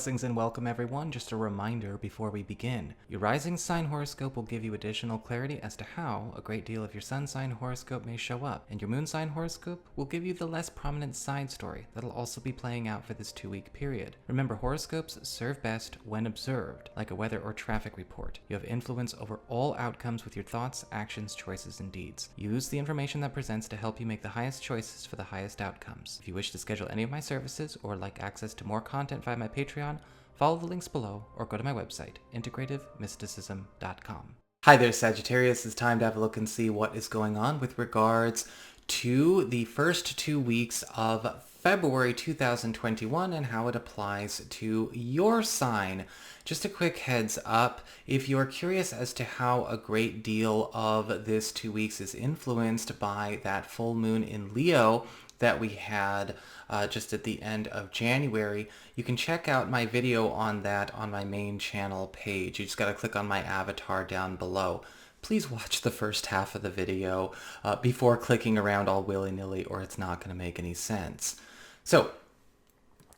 Blessings and welcome everyone. Just a reminder before we begin. Your rising sign horoscope will give you additional clarity as to how a great deal of your sun sign horoscope may show up, and your moon sign horoscope will give you the less prominent side story that'll also be playing out for this 2-week period. Remember, horoscopes serve best when observed, like a weather or traffic report. You have influence over all outcomes with your thoughts, actions, choices, and deeds. Use the information that presents to help you make the highest choices for the highest outcomes. If you wish to schedule any of my services or like access to more content via my Patreon, follow the links below or go to my website, integrativemysticism.com. Hi there, Sagittarius. It's time to have a look and see what is going on with regards to the first 2 weeks of February 2021 and how it applies to your sign. Just a quick heads up, if you're curious as to how a great deal of this 2 weeks is influenced by that full moon in Leo that we had just at the end of January, you can check out my video on that on my main channel page. You just got to click on my avatar down below. Please watch the first half of the video before clicking around all willy-nilly, or it's not going to make any sense. So,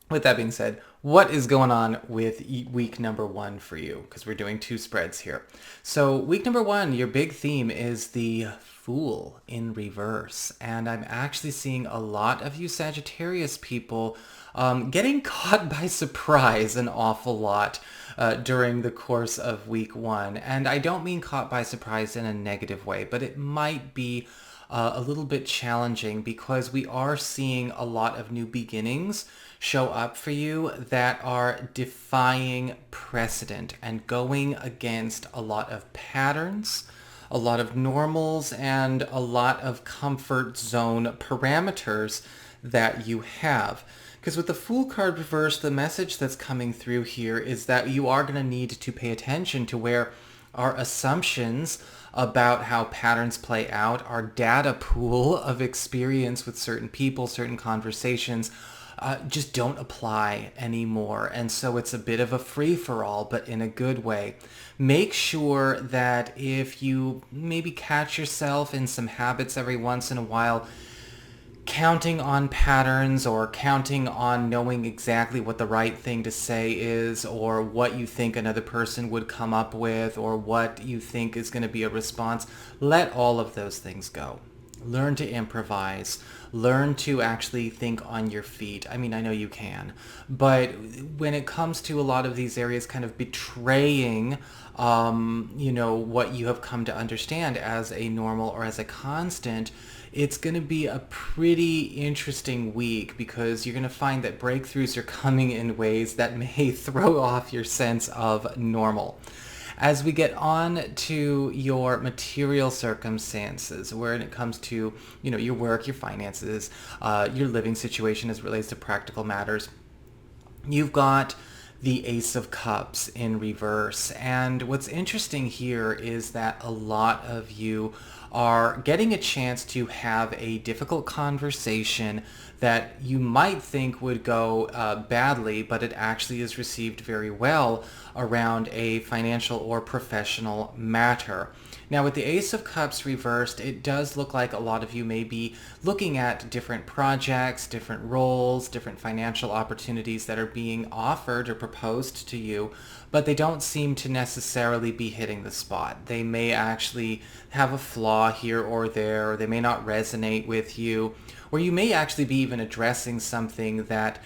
with that being said, what is going on with week number 1 for you? Because we're doing 2 spreads here. So week number 1, your big theme is the Fool in reverse. And I'm actually seeing a lot of you Sagittarius people getting caught by surprise an awful lot during the course of week 1. And I don't mean caught by surprise in a negative way, but it might be a little bit challenging because we are seeing a lot of new beginnings show up for you that are defying precedent and going against a lot of patterns, a lot of normals, and a lot of comfort zone parameters that you have. Because with the Fool card reversed, the message that's coming through here is that you are going to need to pay attention to where our assumptions about how patterns play out, our data pool of experience with certain people, certain conversations, just don't apply anymore. And so it's a bit of a free-for-all, but in a good way. Make sure that if you maybe catch yourself in some habits every once in a while, counting on patterns or counting on knowing exactly what the right thing to say is, or what you think another person would come up with, or what you think is going to be a response, let all of those things go. Learn to improvise. Learn to actually think on your feet. I mean, I know you can, but when it comes to a lot of these areas kind of betraying, what you have come to understand as a normal or as a constant, it's going to be a pretty interesting week because you're going to find that breakthroughs are coming in ways that may throw off your sense of normal. As we get on to your material circumstances, when it comes to, your work, your finances, your living situation as it relates to practical matters, you've got the Ace of Cups in reverse. And what's interesting here is that a lot of you are getting a chance to have a difficult conversation that you might think would go badly, but it actually is received very well around a financial or professional matter. Now, with the Ace of Cups reversed, it does look like a lot of you may be looking at different projects, different roles, different financial opportunities that are being offered or proposed to you, but they don't seem to necessarily be hitting the spot. They may actually have a flaw here or there, or they may not resonate with you, or you may actually be even addressing something that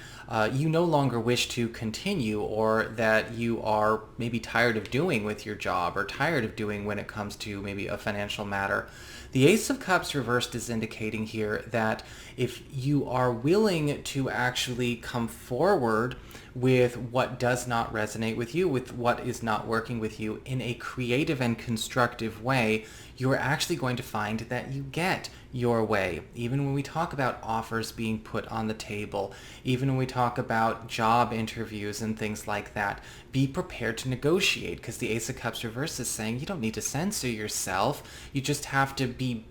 you no longer wish to continue, or that you are maybe tired of doing with your job, or tired of doing when it comes to maybe a financial matter. The Ace of Cups reversed is indicating here that if you are willing to actually come forward with what does not resonate with you, with what is not working with you in a creative and constructive way, you're actually going to find that you get your way. Even when we talk about offers being put on the table, even when we talk about job interviews and things like that, be prepared to negotiate, because the Ace of Cups reverse is saying you don't need to censor yourself. You just have to be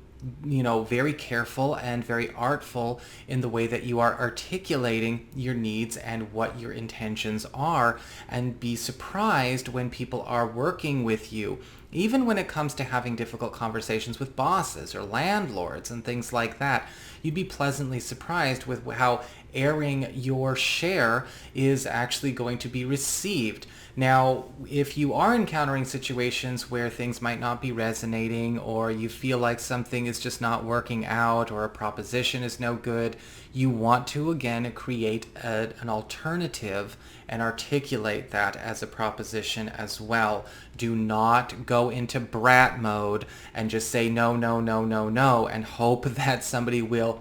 very careful and very artful in the way that you are articulating your needs and what your intentions are, and be surprised when people are working with you. Even when it comes to having difficult conversations with bosses or landlords and things like that, you'd be pleasantly surprised with how airing your share is actually going to be received. Now, if you are encountering situations where things might not be resonating, or you feel like something is just not working out, or a proposition is no good, you want to again create an alternative and articulate that as a proposition as well. Do not go into brat mode and just say no, no, no, no, no, and hope that somebody will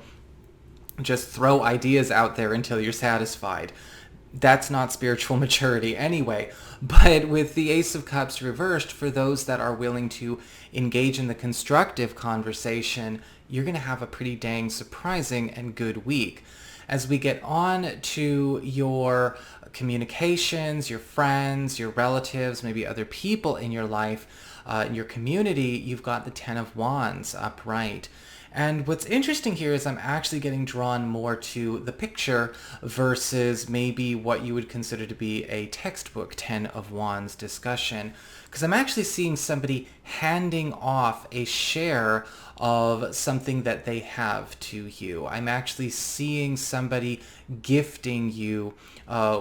just throw ideas out there until you're satisfied. That's not spiritual maturity anyway. But with the Ace of Cups reversed, for those that are willing to engage in the constructive conversation, you're going to have a pretty dang surprising and good week. As we get on to your communications, your friends, your relatives, maybe other people in your life, in your community, you've got the Ten of Wands upright. And what's interesting here is I'm actually getting drawn more to the picture versus maybe what you would consider to be a textbook Ten of Wands discussion. Because I'm actually seeing somebody handing off a share of something that they have to you. I'm actually seeing somebody gifting you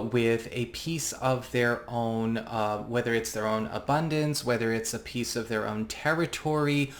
with a piece of their own, whether it's their own abundance, whether it's a piece of their own territory.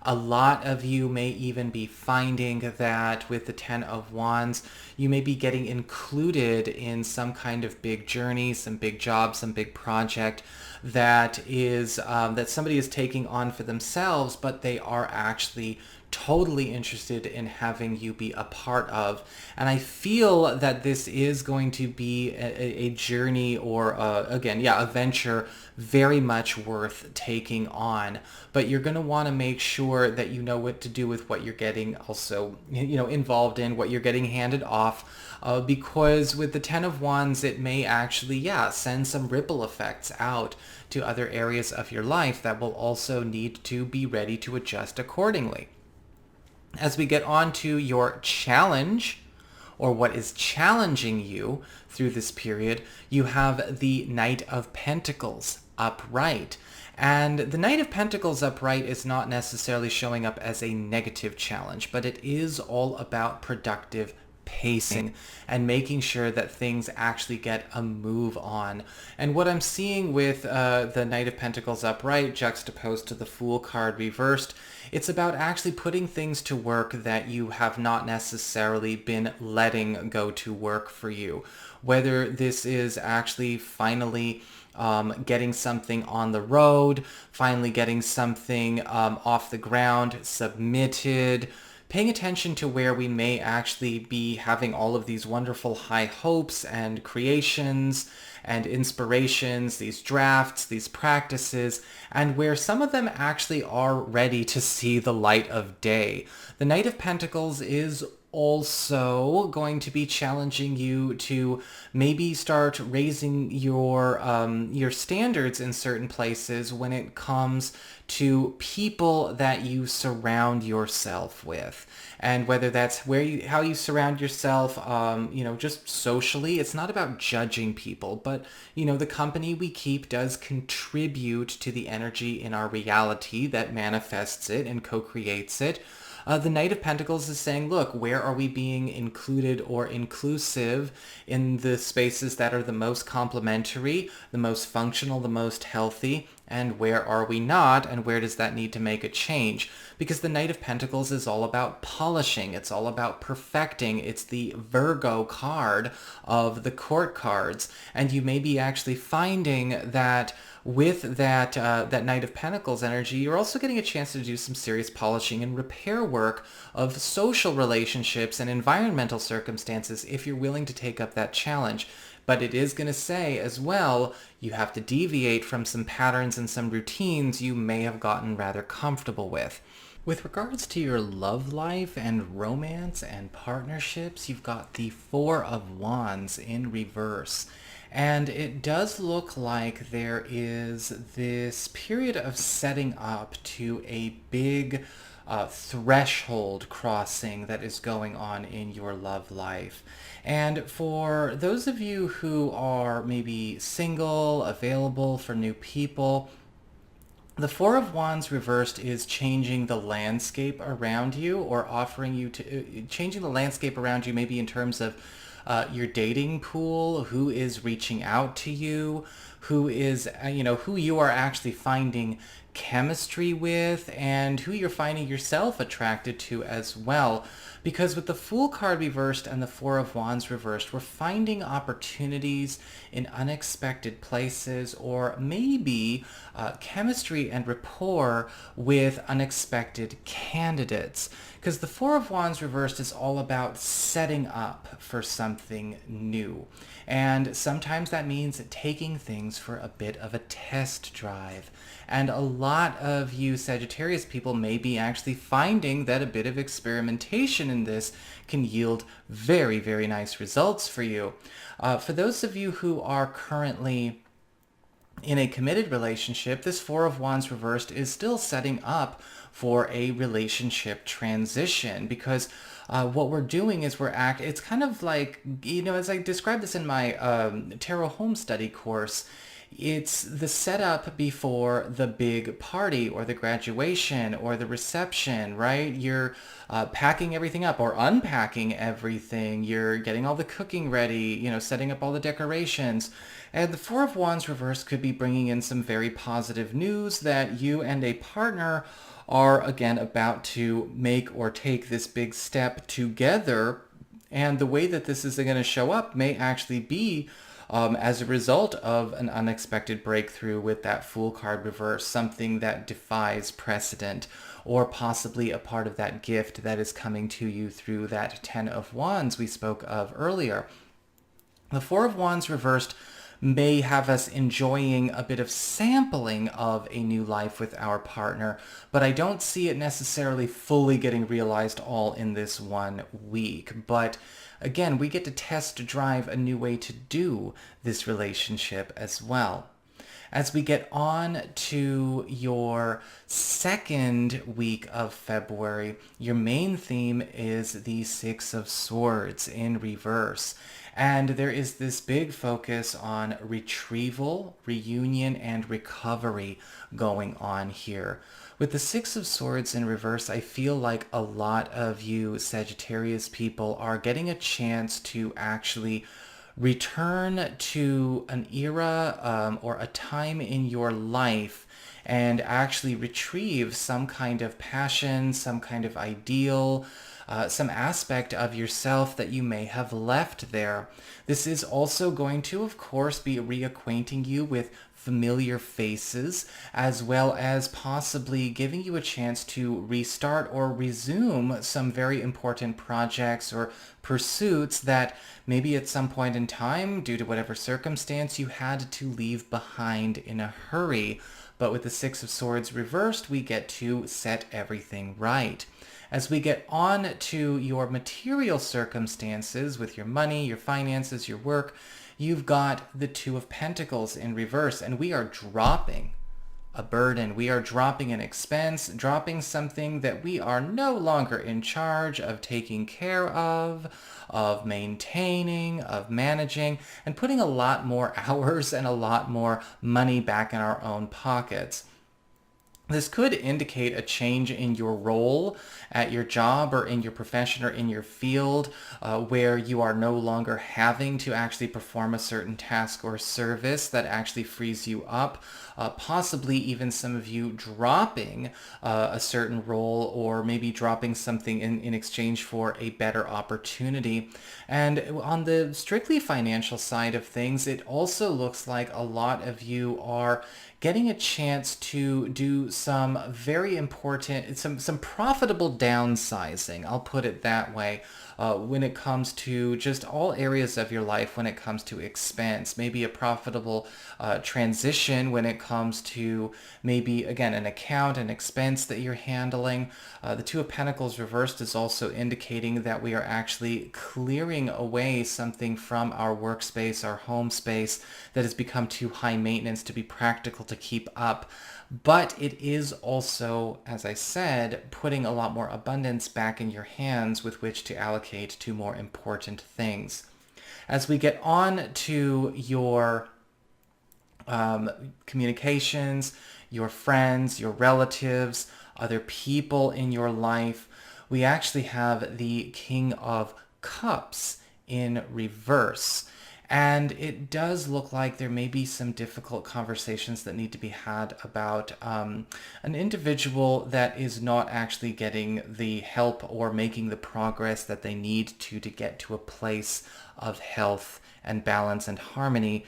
A lot of you may even be finding that with the Ten of Wands, you may be getting included in some kind of big journey, some big job, some big project that is that somebody is taking on for themselves, but they are actually totally interested in having you be a part of. And I feel that this is going to be a journey, or a venture very much worth taking on. But you're going to want to make sure that you know what to do with what you're getting also, involved in, what you're getting handed off. Because with the Ten of Wands, it may actually, send some ripple effects out to other areas of your life that will also need to be ready to adjust accordingly. As we get on to your challenge, or what is challenging you through this period, you have the Knight of Pentacles upright. And the Knight of Pentacles upright is not necessarily showing up as a negative challenge, but it is all about productive pacing and making sure that things actually get a move on. And what I'm seeing with the Knight of Pentacles upright juxtaposed to the Fool card reversed, it's about actually putting things to work that you have not necessarily been letting go to work for you. Whether this is actually finally getting something on the road, finally getting something off the ground, submitted, paying attention to where we may actually be having all of these wonderful high hopes and creations and inspirations, these drafts, these practices, and where some of them actually are ready to see the light of day. The Knight of Pentacles is also going to be challenging you to maybe start raising your standards in certain places when it comes to people that you surround yourself with. And whether that's how you surround yourself, just socially. It's not about judging people, but, the company we keep does contribute to the energy in our reality that manifests it and co-creates it. The Knight of Pentacles is saying, look, where are we being included or inclusive in the spaces that are the most complementary, the most functional, the most healthy, and where are we not, and where does that need to make a change? Because the Knight of Pentacles is all about polishing. It's all about perfecting. It's the Virgo card of the court cards. And you may be actually finding that with that Knight of Pentacles energy, you're also getting a chance to do some serious polishing and repair work of social relationships and environmental circumstances if you're willing to take up that challenge. But it is going to say as well, you have to deviate from some patterns and some routines you may have gotten rather comfortable with. With regards to your love life and romance and partnerships, you've got the Four of Wands in reverse. And it does look like there is this period of setting up to a big threshold crossing that is going on in your love life. And for those of you who are maybe single, available for new people, the Four of Wands reversed is changing the landscape around you, or offering you to changing the landscape around you, maybe in terms of your dating pool, who is reaching out to you, who is, who you are actually finding chemistry with, and who you're finding yourself attracted to as well. Because with the Fool card reversed and the Four of Wands reversed, we're finding opportunities in unexpected places, or maybe chemistry and rapport with unexpected candidates. Because the Four of Wands reversed is all about setting up for something new. And sometimes that means taking things for a bit of a test drive. And a lot of you Sagittarius people may be actually finding that a bit of experimentation in this can yield very, very nice results for you. For those of you who are currently in a committed relationship, this Four of Wands reversed is still setting up for a relationship transition, because what we're doing is it's kind of like, as I described this in my tarot home study course, it's the setup before the big party or the graduation or the reception, right? You're packing everything up or unpacking everything. You're getting all the cooking ready, setting up all the decorations. And the Four of Wands reverse could be bringing in some very positive news that you and a partner are, again, about to make or take this big step together. And the way that this is going to show up may actually be as a result of an unexpected breakthrough with that Fool card reverse, something that defies precedent, or possibly a part of that gift that is coming to you through that Ten of Wands we spoke of earlier. The Four of Wands reversed may have us enjoying a bit of sampling of a new life with our partner, but I don't see it necessarily fully getting realized all in this 1 week. But again, we get to test drive a new way to do this relationship as well. As we get on to your second week of February, your main theme is the Six of Swords in reverse. And there is this big focus on retrieval, reunion, and recovery going on here. With the Six of Swords in reverse, I feel like a lot of you Sagittarius people are getting a chance to actually return to an era or a time in your life and actually retrieve some kind of passion, some kind of ideal, some aspect of yourself that you may have left there. This is also going to, of course, be reacquainting you with familiar faces, as well as possibly giving you a chance to restart or resume some very important projects or pursuits that maybe at some point in time, due to whatever circumstance, you had to leave behind in a hurry. But with the Six of Swords reversed, we get to set everything right. As we get on to your material circumstances with your money, your finances, your work, you've got the Two of Pentacles in reverse, and we are dropping a burden. We are dropping an expense, dropping something that we are no longer in charge of taking care of maintaining, of managing, and putting a lot more hours and a lot more money back in our own pockets. This could indicate a change in your role at your job or in your profession or in your field, where you are no longer having to actually perform a certain task or service that actually frees you up. Possibly even some of you dropping a certain role, or maybe dropping something in exchange for a better opportunity. And on the strictly financial side of things, it also looks like a lot of you are getting a chance to do some very important, some profitable downsizing, I'll put it that way, when it comes to just all areas of your life, when it comes to expense, maybe a profitable transition when it comes to maybe, again, an account, an expense that you're handling. The Two of Pentacles reversed is also indicating that we are actually clearing away something from our workspace, our home space, that has become too high maintenance to be practical to keep up. But it is also, as I said, putting a lot more abundance back in your hands with which to allocate to more important things. As we get on to your communications, your friends, your relatives, other people in your life, we actually have the King of Cups in reverse. And it does look like there may be some difficult conversations that need to be had about an individual that is not actually getting the help or making the progress that they need to get to a place of health and balance and harmony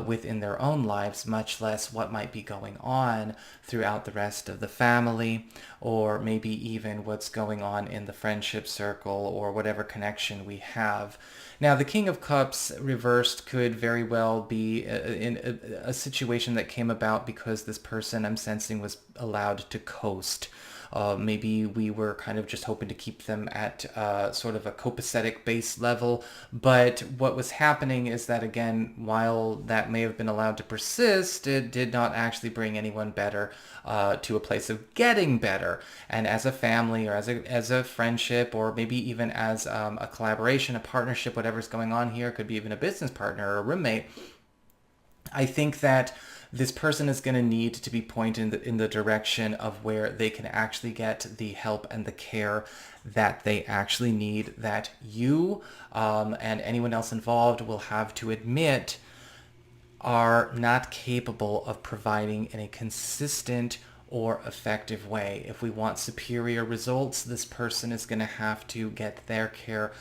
within their own lives, much less what might be going on throughout the rest of the family, or maybe even what's going on in the friendship circle or whatever connection we have. Now, the King of Cups reversed could very well be in a situation that came about because this person, I'm sensing, was allowed to coast. Maybe we were kind of just hoping to keep them at sort of a copacetic base level. But what was happening is that, again, while that may have been allowed to persist, it did not actually bring anyone better to a place of getting better. And as a family or as a friendship, or maybe even as a collaboration, a partnership, whatever's going on here, could be even a business partner or a roommate, I think that this person is going to need to be pointed in the direction of where they can actually get the help and the care that they actually need, that you and anyone else involved will have to admit are not capable of providing in a consistent or effective way. If we want superior results, this person is going to have to get their care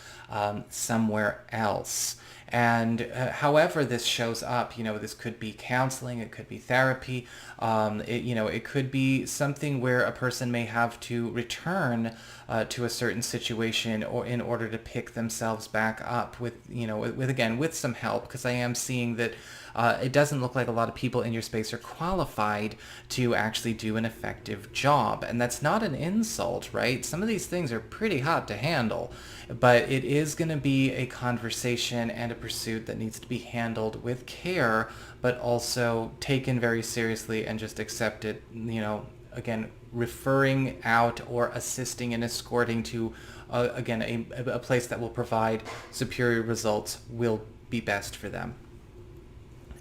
somewhere else. And however this shows up, this could be counseling, it could be therapy, it could be something where a person may have to return to a certain situation or in order to pick themselves back up with some help, because I am seeing that it doesn't look like a lot of people in your space are qualified to actually do an effective job. And that's not an insult, right? Some of these things are pretty hot to handle, but it is going to be a conversation and a pursuit that needs to be handled with care, but also taken very seriously and just accepted, again, referring out or assisting and escorting to, a place that will provide superior results will be best for them.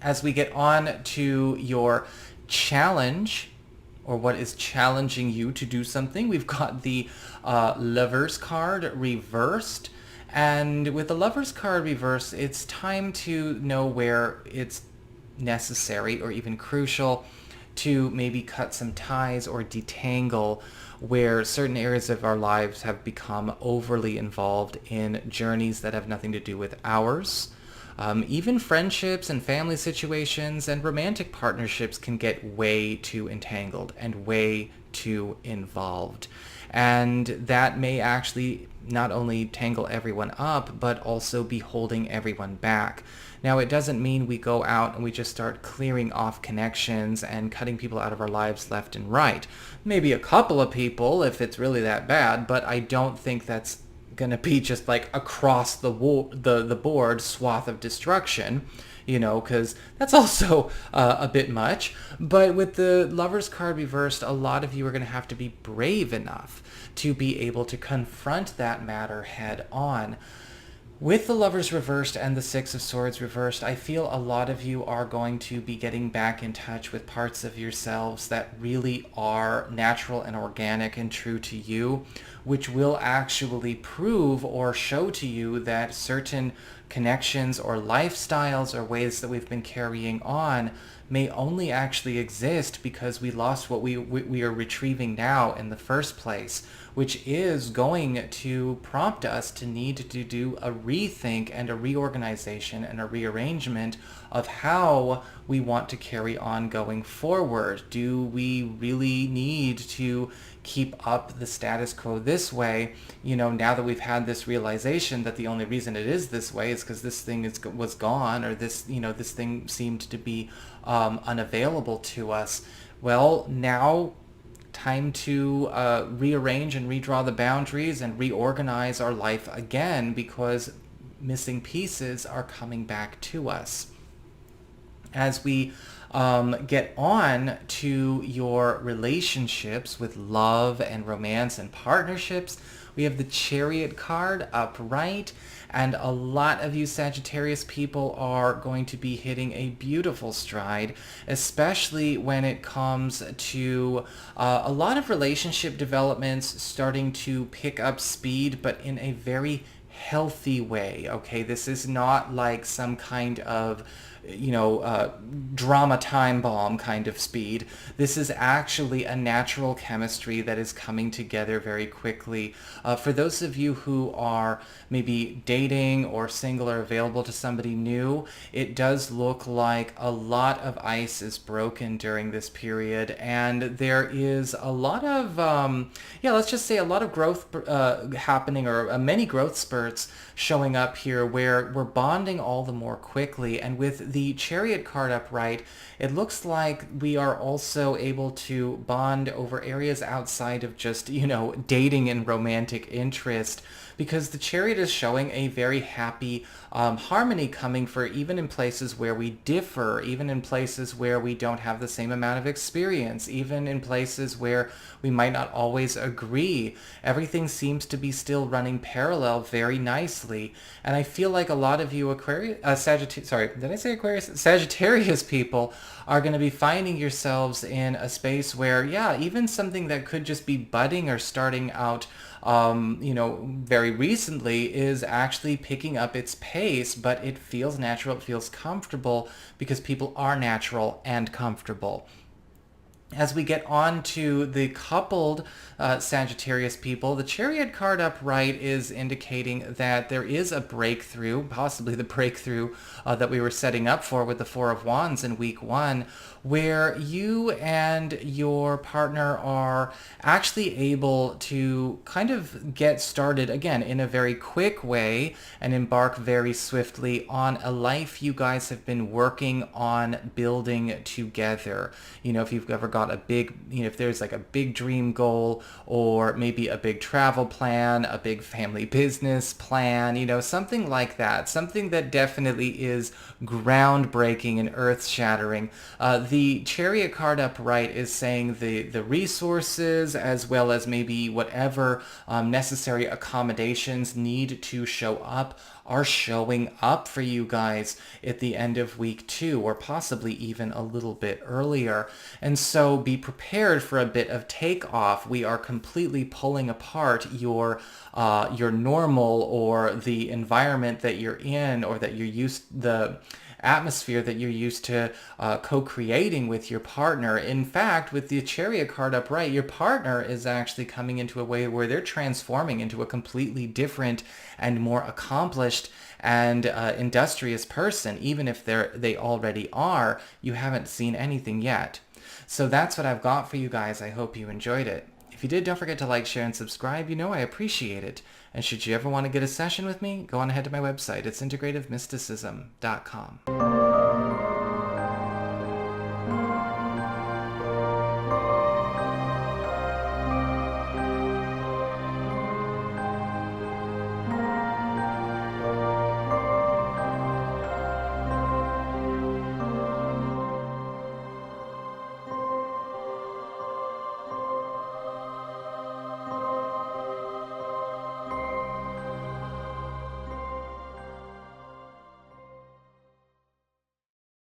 As we get on to your challenge, or what is challenging you to do something, we've got the Lovers card reversed. And with the Lovers card reversed, it's time to know where it's necessary or even crucial to maybe cut some ties or detangle where certain areas of our lives have become overly involved in journeys that have nothing to do with ours. Even friendships and family situations and romantic partnerships can get way too entangled and way too involved. And that may actually not only tangle everyone up, but also be holding everyone back. Now, it doesn't mean we go out and we just start clearing off connections and cutting people out of our lives left and right. Maybe a couple of people if it's really that bad, but I don't think that's going to be just like across the board swath of destruction, because that's also a bit much. But with the Lovers card reversed, a lot of you are going to have to be brave enough to be able to confront that matter head on. With the Lovers reversed and the Six of Swords reversed, I feel a lot of you are going to be getting back in touch with parts of yourselves that really are natural and organic and true to you, which will actually prove or show to you that certain connections or lifestyles or ways that we've been carrying on may only actually exist because we lost what we are retrieving now in the first place, which is going to prompt us to need to do a rethink and a reorganization and a rearrangement of how we want to carry on going forward. Do we really need to keep up the status quo this way, now that we've had this realization that the only reason it is this way is because this thing was gone, or this thing seemed to be unavailable to us? Well, now time to rearrange and redraw the boundaries and reorganize our life again, because missing pieces are coming back to us. As we get on to your relationships with love and romance and partnerships, we have the Chariot card upright, and a lot of you Sagittarius people are going to be hitting a beautiful stride, especially when it comes to a lot of relationship developments starting to pick up speed, but in a very healthy way, okay? This is not like some kind of, drama time bomb kind of speed. This is actually a natural chemistry that is coming together very quickly. For those of you who are maybe dating or single or available to somebody new, it does look like a lot of ice is broken during this period, and there is a lot of, let's just say a lot of growth happening, or many growth spurts showing up here where we're bonding all the more quickly. And with the Chariot card upright, it looks like we are also able to bond over areas outside of just, dating and romantic interest, because the Chariot is showing a very happy harmony coming for even in places where we differ, even in places where we don't have the same amount of experience, even in places where we might not always agree. Everything seems to be still running parallel very nicely. And I feel like a lot of you Sagittarius people are going to be finding yourselves in a space where, even something that could just be budding or starting out very recently is actually picking up its pace, but it feels natural, it feels comfortable, because people are natural and comfortable. As we get on to the coupled Sagittarius people, the Chariot card upright is indicating that there is a breakthrough, possibly the breakthrough that we were setting up for with the Four of Wands in week 1, where you and your partner are actually able to kind of get started, again, in a very quick way and embark very swiftly on a life you guys have been working on building together. If you've ever got a big, if there's like a big dream goal, or maybe a big travel plan, a big family business plan, something like that, something that definitely is groundbreaking and earth-shattering. The Chariot card upright is saying the resources, as well as maybe whatever necessary accommodations need to show up, are showing up for you guys at the end of week 2, or possibly even a little bit earlier. And so be prepared for a bit of takeoff. We are completely pulling apart your normal, or the environment that you're in, or that you're the atmosphere that you're used to co-creating with your partner. In fact, with the Chariot card upright, your partner is actually coming into a way where they're transforming into a completely different and more accomplished and industrious person. Even if they already are, you haven't seen anything yet. So that's what I've got for you guys. I hope you enjoyed it. If you did, don't forget to like, share, and subscribe. I appreciate it. And should you ever want to get a session with me, go on ahead to my website. It's integrativemysticism.com.